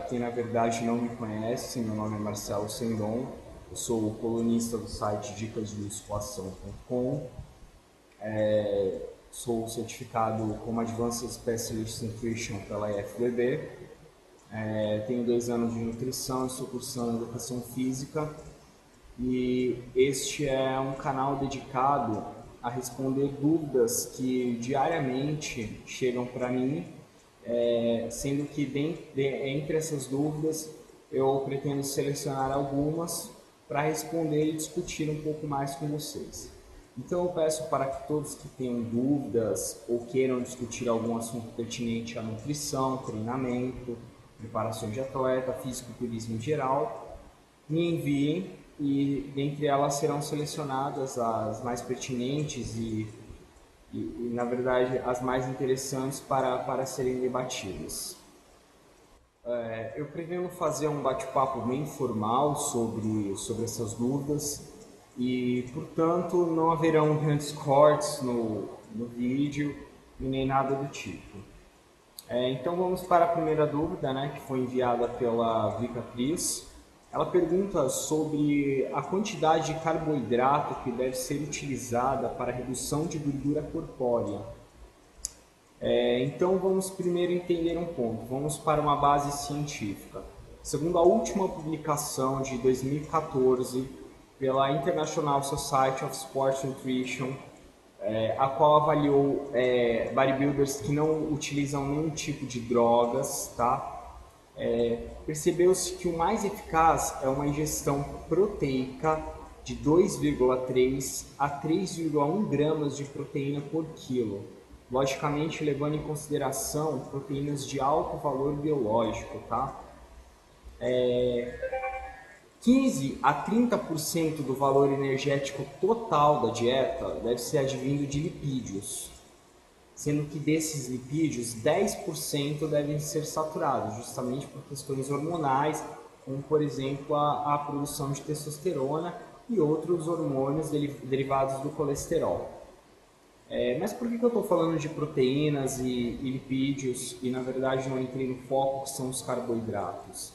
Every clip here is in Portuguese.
quem na verdade não me conhece, meu nome é Marcelo Sendon, eu sou o colunista do site dicasdemusculação.com, sou certificado como Advanced Specialist Nutrition pela IFBB, tenho 2 anos de nutrição, estou cursando educação física e este é um canal dedicado a responder dúvidas que diariamente chegam para mim, sendo que entre essas dúvidas eu pretendo selecionar algumas para responder e discutir um pouco mais com vocês. Então eu peço para que todos que tenham dúvidas ou queiram discutir algum assunto pertinente à nutrição, treinamento, preparação de atleta, fisiculturismo em geral, me enviem e dentre elas serão selecionadas as mais pertinentes e na verdade, as mais interessantes para serem debatidas. Eu pretendo fazer um bate-papo bem informal sobre essas dúvidas e, portanto, não haverão grandes cortes no vídeo e nem nada do tipo. Então vamos para a primeira dúvida, né, que foi enviada pela Vika Cris. Ela pergunta sobre a quantidade de carboidrato que deve ser utilizada para a redução de gordura corpórea. Então vamos primeiro entender um ponto, vamos para uma base científica. Segundo a última publicação de 2014 pela International Society of Sports Nutrition, a qual avaliou bodybuilders que não utilizam nenhum tipo de drogas, tá? Percebeu-se que o mais eficaz é uma ingestão proteica de 2,3 a 3,1 gramas de proteína por quilo, logicamente levando em consideração proteínas de alto valor biológico, tá? 15 a 30% do valor energético total da dieta deve ser advindo de lipídios, sendo que desses lipídios, 10% devem ser saturados, justamente por questões hormonais, como por exemplo a produção de testosterona e outros hormônios derivados do colesterol. Mas por que eu estou falando de proteínas e lipídios e na verdade não entrei no foco que são os carboidratos?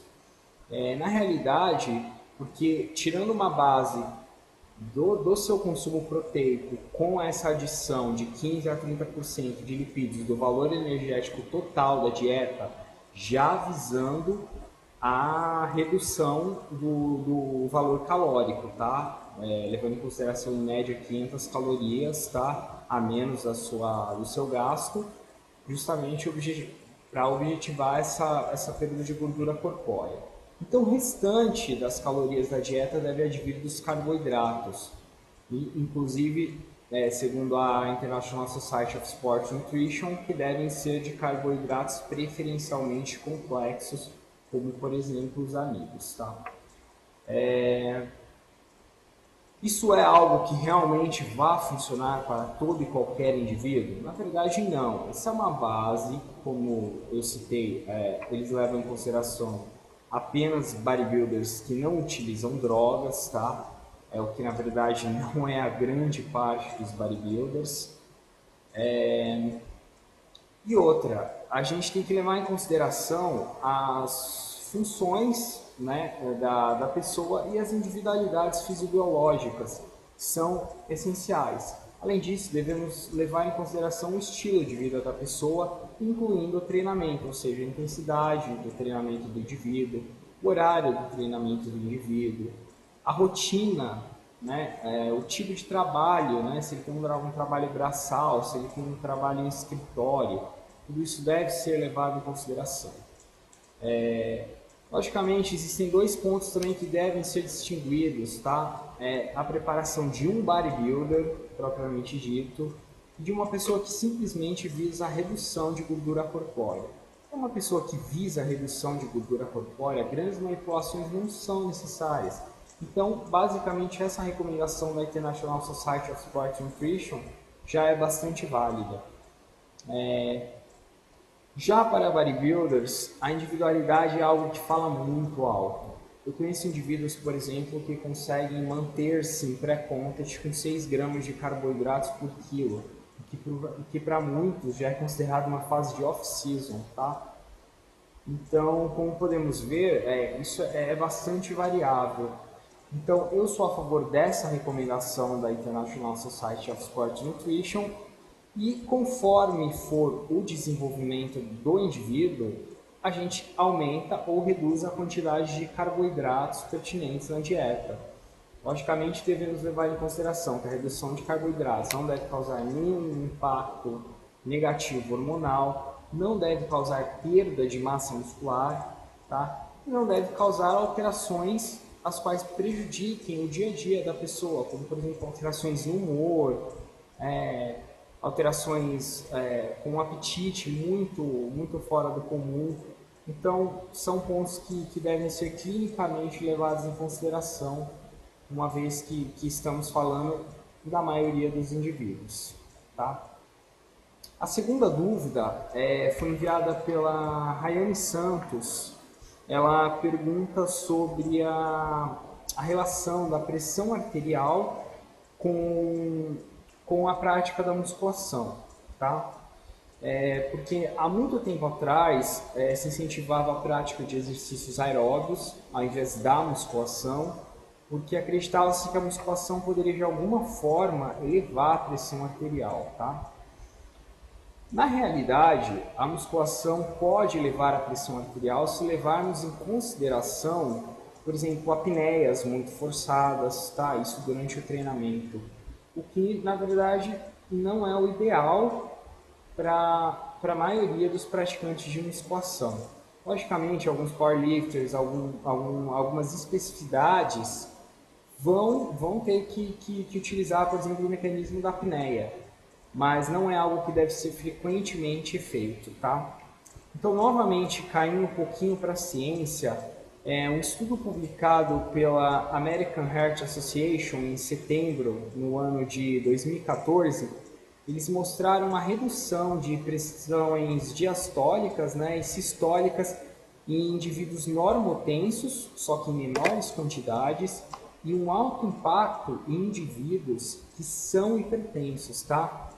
Na realidade, porque tirando uma base do seu consumo proteico com essa adição de 15 a 30% de lipídios do valor energético total da dieta, já visando a redução do valor calórico, tá? Levando em consideração em média 500 calorias, tá? A menos do seu gasto, justamente para objetivar essa perda de gordura corpórea. Então, o restante das calorias da dieta deve advir dos carboidratos. E, inclusive, segundo a International Society of Sports Nutrition, que devem ser de carboidratos preferencialmente complexos, como, por exemplo, os amigos. Tá? Isso é algo que realmente vai funcionar para todo e qualquer indivíduo? Na verdade, não. Essa é uma base, como eu citei, eles levam em consideração apenas bodybuilders que não utilizam drogas, tá? O que na verdade não é a grande parte dos bodybuilders. E outra, a gente tem que levar em consideração as funções, né, da pessoa e as individualidades fisiológicas que são essenciais. Além disso, devemos levar em consideração o estilo de vida da pessoa, incluindo o treinamento, ou seja, a intensidade do treinamento do indivíduo, o horário do treinamento do indivíduo, a rotina, né, o tipo de trabalho, né, se ele tem um trabalho braçal, se ele tem um trabalho em escritório, tudo isso deve ser levado em consideração. Logicamente, existem 2 pontos também que devem ser distinguidos, tá? A preparação de um bodybuilder, propriamente dito, e de uma pessoa que simplesmente visa a redução de gordura corpórea. Uma pessoa que visa a redução de gordura corpórea, grandes manipulações não são necessárias. Então, basicamente, essa recomendação da International Society of Sport Nutrition já é bastante válida. Já para bodybuilders, a individualidade é algo que fala muito alto. Eu conheço indivíduos, por exemplo, que conseguem manter-se em pré-contest com 6 gramas de carboidratos por quilo, o que para muitos já é considerado uma fase de off-season, tá? Então, como podemos ver, isso é bastante variável. Então, eu sou a favor dessa recomendação da International Society of Sport Nutrition e conforme for o desenvolvimento do indivíduo, a gente aumenta ou reduz a quantidade de carboidratos pertinentes na dieta. Logicamente, devemos levar em consideração que a redução de carboidratos não deve causar nenhum impacto negativo hormonal, não deve causar perda de massa muscular, tá? E não deve causar alterações as quais prejudiquem o dia a dia da pessoa, como por exemplo alterações no humor, alterações com um apetite muito fora do comum. Então, são pontos que devem ser clinicamente levados em consideração, uma vez que estamos falando da maioria dos indivíduos. Tá? A segunda dúvida foi enviada pela Rayane Santos. Ela pergunta sobre a relação da pressão arterial com a prática da musculação. Tá? Porque há muito tempo atrás se incentivava a prática de exercícios aeróbios ao invés da musculação, porque acreditava-se que a musculação poderia de alguma forma elevar a pressão arterial. Tá? Na realidade, a musculação pode elevar a pressão arterial se levarmos em consideração, por exemplo, apneias muito forçadas, tá? Isso durante o treinamento, o que na verdade não é o ideal para a maioria dos praticantes de musculação. Logicamente, alguns powerlifters, algumas especificidades vão ter que utilizar, por exemplo, o mecanismo da apneia, mas não é algo que deve ser frequentemente feito, tá? Então, novamente, caindo um pouquinho para a ciência, um estudo publicado pela American Heart Association em setembro, no ano de 2014, eles mostraram uma redução de pressões diastólicas, né, e sistólicas em indivíduos normotensos, só que em menores quantidades, e um alto impacto em indivíduos que são hipertensos, tá?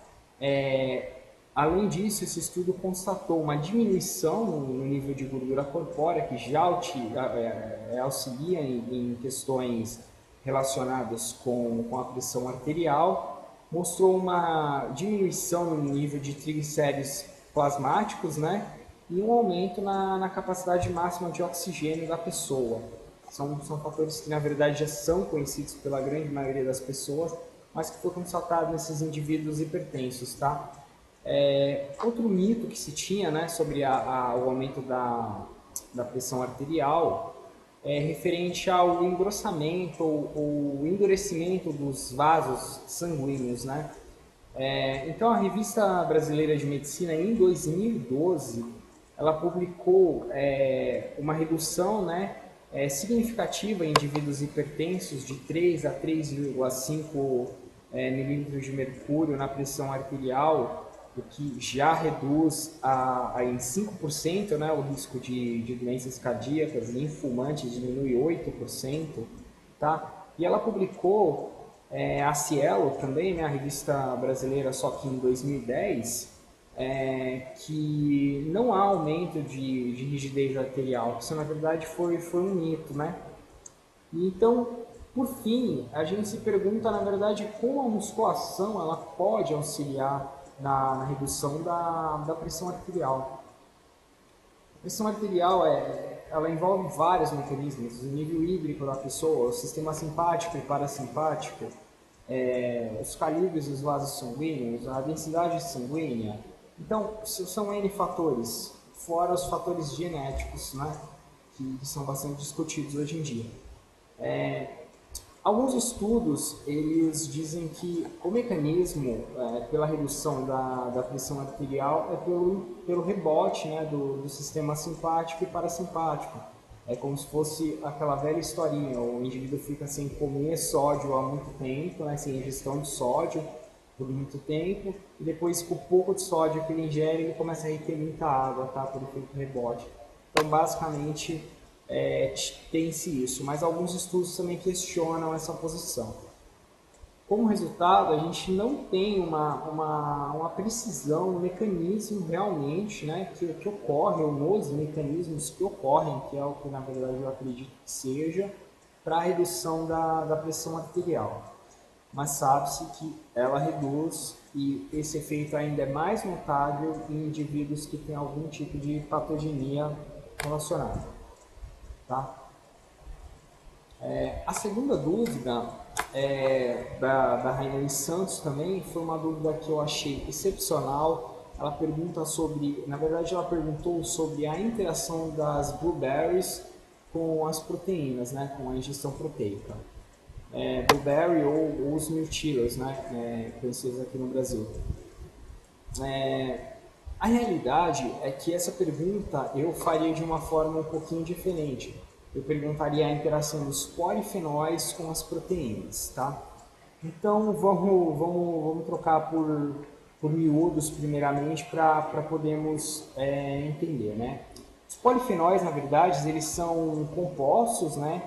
Além disso, esse estudo constatou uma diminuição no nível de gordura corpórea, que já auxilia em questões relacionadas com a pressão arterial, mostrou uma diminuição no nível de triglicéridos plasmáticos, né? E um aumento na capacidade máxima de oxigênio da pessoa. São fatores que, na verdade, já são conhecidos pela grande maioria das pessoas, mas que foi constatado nesses indivíduos hipertensos, tá? Outro mito que se tinha, né, sobre o aumento da pressão arterial é referente ao engrossamento ou endurecimento dos vasos sanguíneos, né? Então, a Revista Brasileira de Medicina, em 2012, ela publicou uma redução, né, significativa em indivíduos hipertensos de 3 a 3,5 milímetros de mercúrio na pressão arterial, o que já reduz em 5%, né, o risco de doenças cardíacas, e em fumantes diminui 8%. Tá? E ela publicou a Cielo também, né, a revista brasileira, só que em 2010, que não há aumento de rigidez arterial. Isso, na verdade, foi um mito, né? Então, por fim, a gente se pergunta, na verdade, como a musculação ela pode auxiliar na redução da pressão arterial. A pressão arterial ela envolve vários mecanismos, o nível hídrico da pessoa, o sistema simpático e parasimpático, os calibres dos vasos sanguíneos, a densidade sanguínea. Então, são N fatores, fora os fatores genéticos, né, que são bastante discutidos hoje em dia. Alguns estudos eles dizem que o mecanismo pela redução da pressão arterial é pelo rebote, né, do sistema simpático e parasimpático. É como se fosse aquela velha historinha, o indivíduo fica sem comer sódio há muito tempo, né, sem ingestão de sódio por muito tempo, e depois com o pouco de sódio que ele ingere, ele começa a reter muita água, tá, por efeito rebote. Então, basicamente, tem-se isso, mas alguns estudos também questionam essa posição. Como resultado, a gente não tem uma precisão, um mecanismo realmente, né, que ocorre, ou nos mecanismos que ocorrem, que é o que na verdade eu acredito que seja, para a redução da pressão arterial. Mas sabe-se que ela reduz e esse efeito ainda é mais notável em indivíduos que têm algum tipo de patogenia relacionada. Tá? A segunda dúvida da Rainha Santos também foi uma dúvida que eu achei excepcional. Ela pergunta sobre, na verdade ela perguntou sobre a interação das blueberries com as proteínas, né, com a ingestão proteica. Blueberry ou os mirtillos, né, conhecidos aqui no Brasil. A realidade é que essa pergunta eu faria de uma forma um pouquinho diferente. Eu perguntaria a interação dos polifenóis com as proteínas, tá? Então vamos trocar por miúdos primeiramente para podermos entender, né? Os polifenóis, na verdade, eles são compostos, né,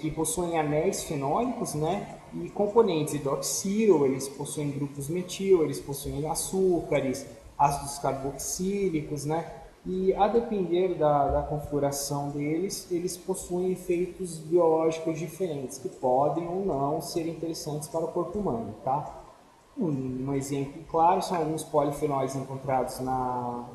que possuem anéis fenólicos, né, e componentes hidroxilo, eles possuem grupos metil, eles possuem açúcares, ácidos carboxílicos, né, e a depender da configuração deles, eles possuem efeitos biológicos diferentes que podem ou não ser interessantes para o corpo humano, tá? Um exemplo claro são alguns polifenóis encontrados na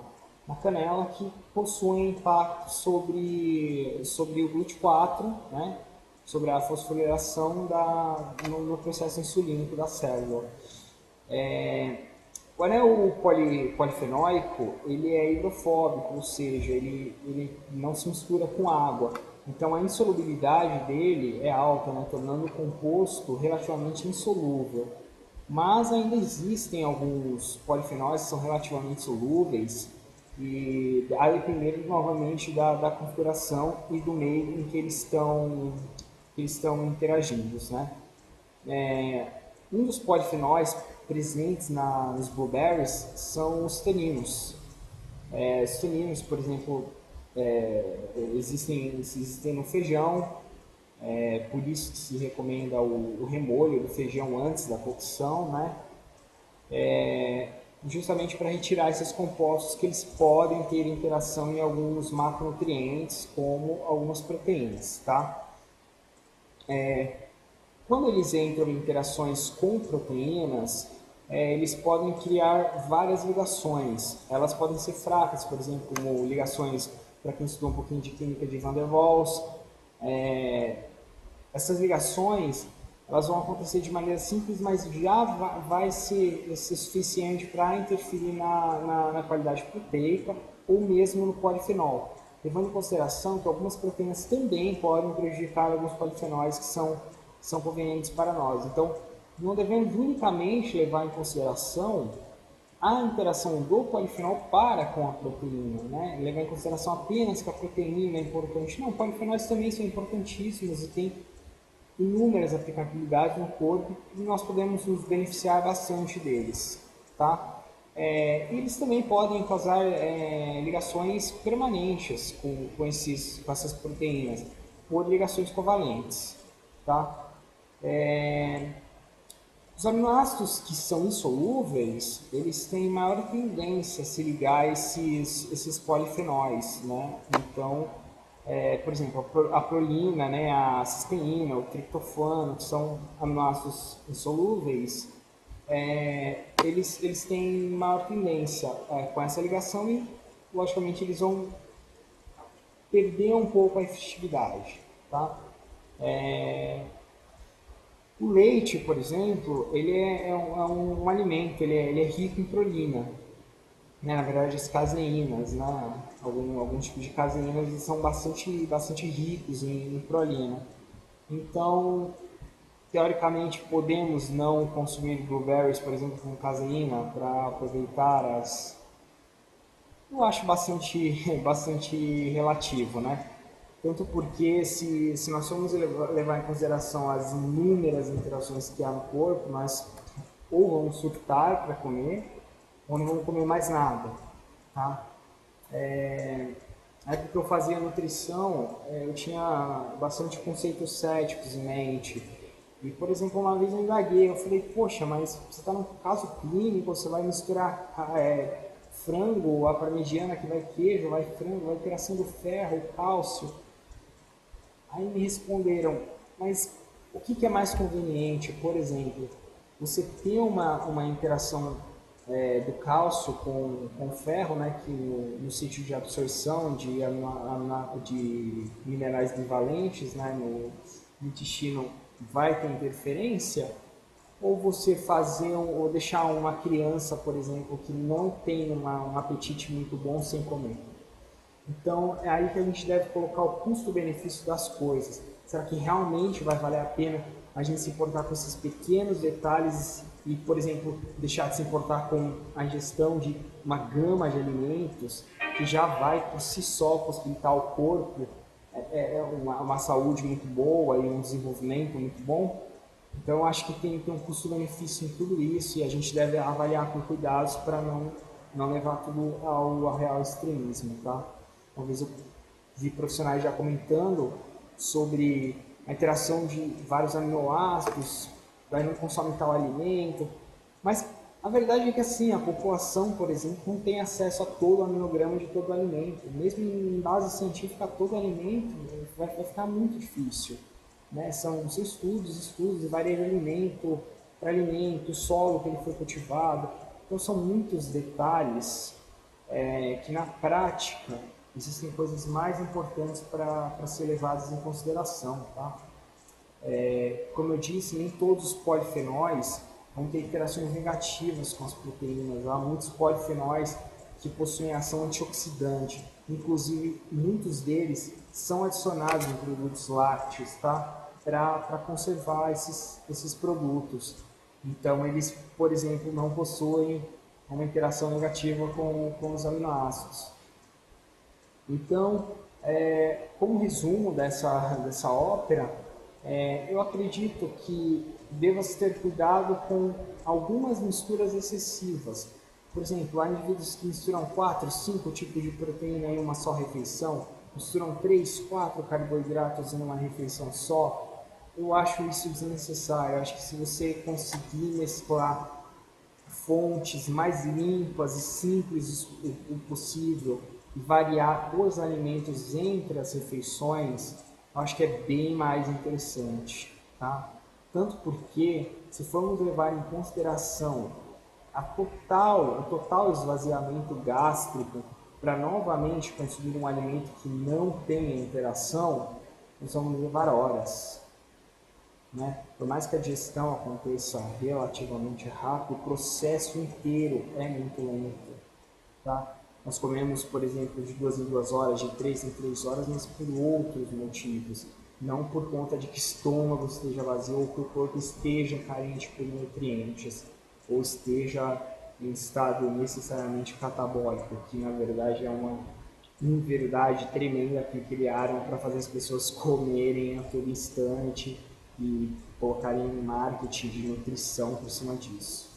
canela que possuem impacto sobre o GLUT4, né? Sobre a fosforilação no processo insulínico da célula. Quando é o polifenóico, ele é hidrofóbico, ou seja, ele não se mistura com água. Então a insolubilidade dele é alta, né, tornando o composto relativamente insolúvel. Mas ainda existem alguns polifenóis que são relativamente solúveis e a depender novamente da configuração e do meio em que eles estão interagindo, né? Um dos polifenóis presentes nos blueberries são os taninos. Os taninos, por exemplo, existem no feijão, por isso que se recomenda o remolho do feijão antes da cocção, né? Justamente para retirar esses compostos que eles podem ter interação em alguns macronutrientes, como algumas proteínas, tá? Quando eles entram em interações com proteínas, eles podem criar várias ligações. Elas podem ser fracas, por exemplo, como ligações, para quem estudou um pouquinho de química de Van der Waals. Essas ligações elas vão acontecer de maneira simples, mas já vai ser suficiente para interferir na qualidade proteica ou mesmo no polifenol. Levando em consideração que algumas proteínas também podem prejudicar alguns polifenóis que são convenientes para nós. Então, não devemos unicamente levar em consideração a interação do polifenol para com a proteína, né? Levar em consideração apenas que a proteína é importante. Não, polifenóis também são importantíssimos e têm inúmeras aplicabilidades no corpo e nós podemos nos beneficiar bastante deles, tá? Eles também podem causar ligações permanentes com essas proteínas, por ligações covalentes, tá? Os aminoácidos que são insolúveis, eles têm maior tendência a se ligar a esses polifenóis, né? Então, por exemplo, a prolina, né, a cisteína, o triptofano, que são aminoácidos insolúveis, eles têm maior tendência com essa ligação e, logicamente, eles vão perder um pouco a efetividade, tá? O leite, por exemplo, ele é um alimento, ele é rico em prolina, né? Na verdade, as caseínas, né? Alguns tipos de caseínas eles são bastante ricos em prolina. Então, teoricamente, podemos não consumir blueberries, por exemplo, com caseína para aproveitar as... Eu acho bastante relativo, né? Tanto porque se nós formos levar em consideração as inúmeras interações que há no corpo, nós ou vamos surtar para comer, ou não vamos comer mais nada, tá? Na época que eu fazia nutrição, eu tinha bastante conceitos céticos em mente. E, por exemplo, uma vez eu indaguei, eu falei, poxa, mas você está num caso clínico, você vai misturar frango, a parmegiana que vai queijo, vai frango, vai interação do ferro, o cálcio. Aí me responderam, mas o que é mais conveniente? Por exemplo, você ter uma interação do cálcio com o ferro, né, que no sítio de absorção de minerais bivalentes, né, no intestino vai ter interferência, ou você ou deixar uma criança, por exemplo, que não tem um apetite muito bom sem comer. Então é aí que a gente deve colocar o custo-benefício das coisas. Será que realmente vai valer a pena a gente se importar com esses pequenos detalhes e, por exemplo, deixar de se importar com a ingestão de uma gama de alimentos que já vai por si só possibilitar ao corpo uma saúde muito boa e um desenvolvimento muito bom? Então eu acho que tem um custo-benefício em tudo isso e a gente deve avaliar com cuidados para não levar tudo ao real extremismo, tá? Uma vez eu vi profissionais já comentando sobre a interação de vários aminoácidos, daí não consome tal alimento, mas a verdade é que assim, a população, por exemplo, não tem acesso a todo o aminograma de todo o alimento. Mesmo em base científica, todo alimento vai ficar muito difícil. Né? São estudos, e varia de alimento para alimento, solo que ele foi cultivado. Então são muitos detalhes que na prática existem coisas mais importantes para ser levadas em consideração. Tá? Como eu disse, nem todos os polifenóis vão ter interações negativas com as proteínas. Há muitos polifenóis que possuem ação antioxidante, inclusive muitos deles são adicionados em produtos lácteos, tá? Para conservar esses produtos. Então, eles, por exemplo, não possuem uma interação negativa com os aminoácidos. Então, como resumo dessa ópera, eu acredito que deva-se ter cuidado com algumas misturas excessivas. Por exemplo, há indivíduos que misturam 4, 5 tipos de proteína em uma só refeição, misturam 3, 4 carboidratos em uma refeição só. Eu acho isso desnecessário. Eu acho que se você conseguir mesclar fontes mais limpas e simples o possível e variar os alimentos entre as refeições, eu acho que é bem mais interessante, tá? Tanto porque, se formos levar em consideração o total esvaziamento gástrico para novamente consumir um alimento que não tenha interação, nós vamos levar horas. Né? Por mais que a digestão aconteça relativamente rápido, o processo inteiro é muito lento. Tá? Nós comemos, por exemplo, de 2 em 2 horas, de 3 em 3 horas, mas por outros motivos. Não por conta de que o estômago esteja vazio ou que o corpo esteja carente por nutrientes ou esteja em estado necessariamente catabólico, que na verdade é uma inverdade tremenda que criaram para fazer as pessoas comerem a todo instante e colocarem marketing de nutrição por cima disso.